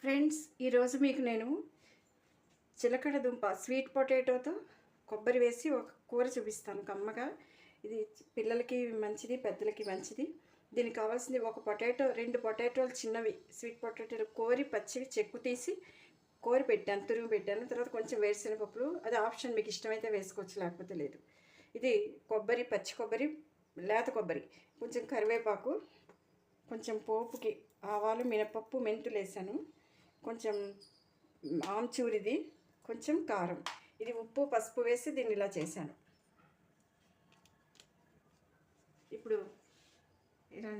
Friends, ఈరోజు మీకు నేను చిలకడ దుంప స్వీట్ పొటాటోతో కొబ్బరి వేసి ఒక కూర చూపిస్తాను కమ్మగా. ఇది పిల్లలకి మంచిది, పెద్దలకి మంచిది. దీనికి కావాల్సింది ఒక పొటాటో, 2 పొటాటోలు చిన్నవి స్వీట్ పొటాటోలు కోరి పచ్చివి చెక్కు తీసి కోరి పెట్టాను, తురుగు పెట్టాను. తర్వాత కొంచెం వేరుశనగపప్పులు, అది ఆప్షన్, మీకు ఇష్టమైతే వేసుకోవచ్చు లేకపోతే లేదు. ఇది కొబ్బరి, పచ్చి కొబ్బరి, లేత కొబ్బరి, కొంచెం కరివేపాకు, కొంచెం పోపుకి ఆవాలు, మినపప్పు, మెంతులు వేసాను, కొంచెం ఆమ్చూరిది, కొంచెం కారం, ఇది ఉప్పు పసుపు వేసి దీన్ని ఇలా చేశాను. ఇప్పుడు ఇలా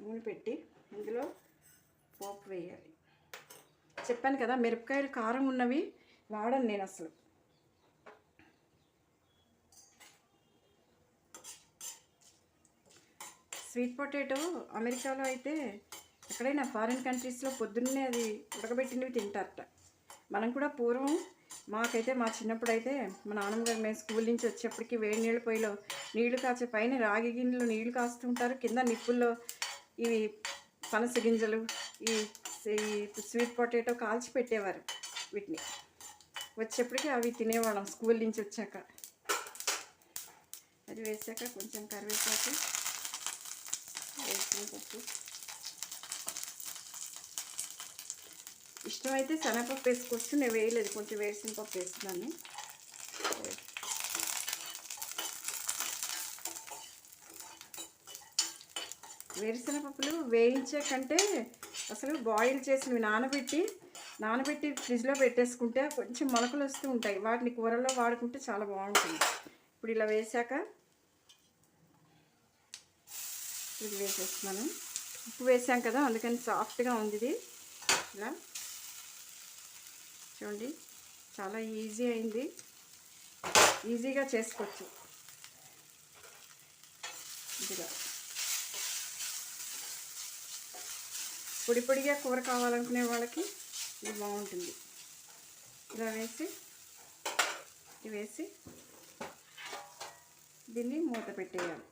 నూనె పెట్టి ఇందులో పోపు వేయాలి. చెప్పాను కదా, మిరపకాయలు కారం ఉన్నవి వాడను నేను అసలు. స్వీట్ పొటాటో అమెరికాలో అయితే, ఎక్కడైనా ఫారిన్ కంట్రీస్లో పొద్దున్నే అది ఉడకబెట్టినవి తింటారట. మనం కూడా పూర్వం, మాకైతే మా చిన్నప్పుడు అయితే మా నాన్నమ్మ గారు మేము స్కూల్ నుంచి వచ్చేప్పటికి వేడి నీళ్ళ పొయ్యిలో నీళ్లు కాచే, పైన రాగి గిన్నెలో నీళ్లు కాస్తుంటారు, కింద నిప్పుల్లో ఇవి పనస గింజలు, ఈ స్వీట్ పొటాటో కాల్చి పెట్టేవారు. వీటిని వచ్చేప్పటికి అవి తినేవాళ్ళం స్కూల్ నుంచి వచ్చాక. అది వేసాక కొంచెం కరివేపాకు, వేసినపప్పు, ఇష్టమైతే శనగపప్పు వేసుకోవచ్చు, నేను వేయలేదు, కొంచెం వేరుశనగపప్పు వేస్తున్నాను. వేరుశనగపప్పులు వేయించే కంటే అసలు బాయిల్ చేసినవి నానబెట్టి ఫ్రిడ్జ్లో పెట్టేసుకుంటే కొంచెం మొలకలు వస్తూ ఉంటాయి, వాటిని కూరల్లో వాడుకుంటే చాలా బాగుంటుంది. ఇప్పుడు ఇలా వేసాక ఇది వేసేస్తున్నాను. ఉప్పు వేసాం కదా, అందుకని సాఫ్ట్గా ఉంది ఇది. ఇలా చూడండి, చాలా ఈజీ అయింది, ఈజీగా చేసుకోవచ్చు. ఇదిగా పొడి పొడిగా కూర కావాలనుకునే వాళ్ళకి ఇది బాగుంటుంది. ఇలా వేసి దీన్ని మూత పెట్టేయాలి.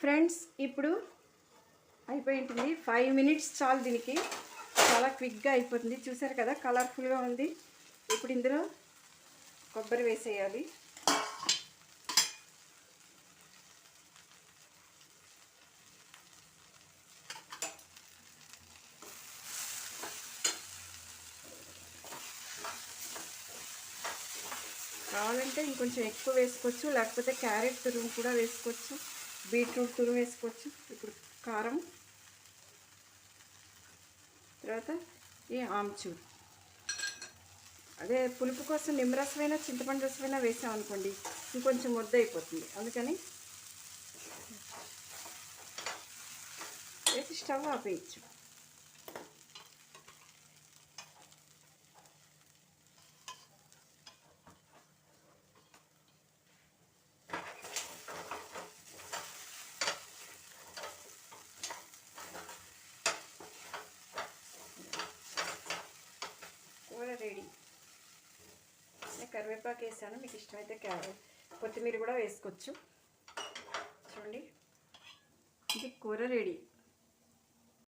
ఫ్రెండ్స్, ఇప్పుడు అయిపోయి ఉంటుంది. 5 మినిట్స్ చాలు దీనికి, చాలా క్విక్గా అయిపోతుంది. చూసారు కదా, కలర్ఫుల్గా ఉంది. ఇప్పుడు ఇందులో కొబ్బరి వేసేయాలి. కావాలంటే ఇంకొంచెం ఎక్కువ వేసుకోవచ్చు, లేకపోతే క్యారెట్ తురుము కూడా వేసుకోవచ్చు, బీట్రూట్ తురుము వేసుకోవచ్చు. ఇప్పుడు కారం, తర్వాత ఈ ఆమ్చూర్, అదే పులుపు కోసం నిమ్మరసమైనా చింతపండు రసమైనా వేసామనుకోండి ఇంకొంచెం ముద్ద అయిపోతుంది, అందుకని వేసి స్టవ్ ఆపేయచ్చు. కూర రెడీ. నేను కరివేపాకు వేసాను, మీకు ఇష్టమైతే కొత్తిమీర కూడా వేసుకోవచ్చు. చూడండి, ఇది కూర రెడీ.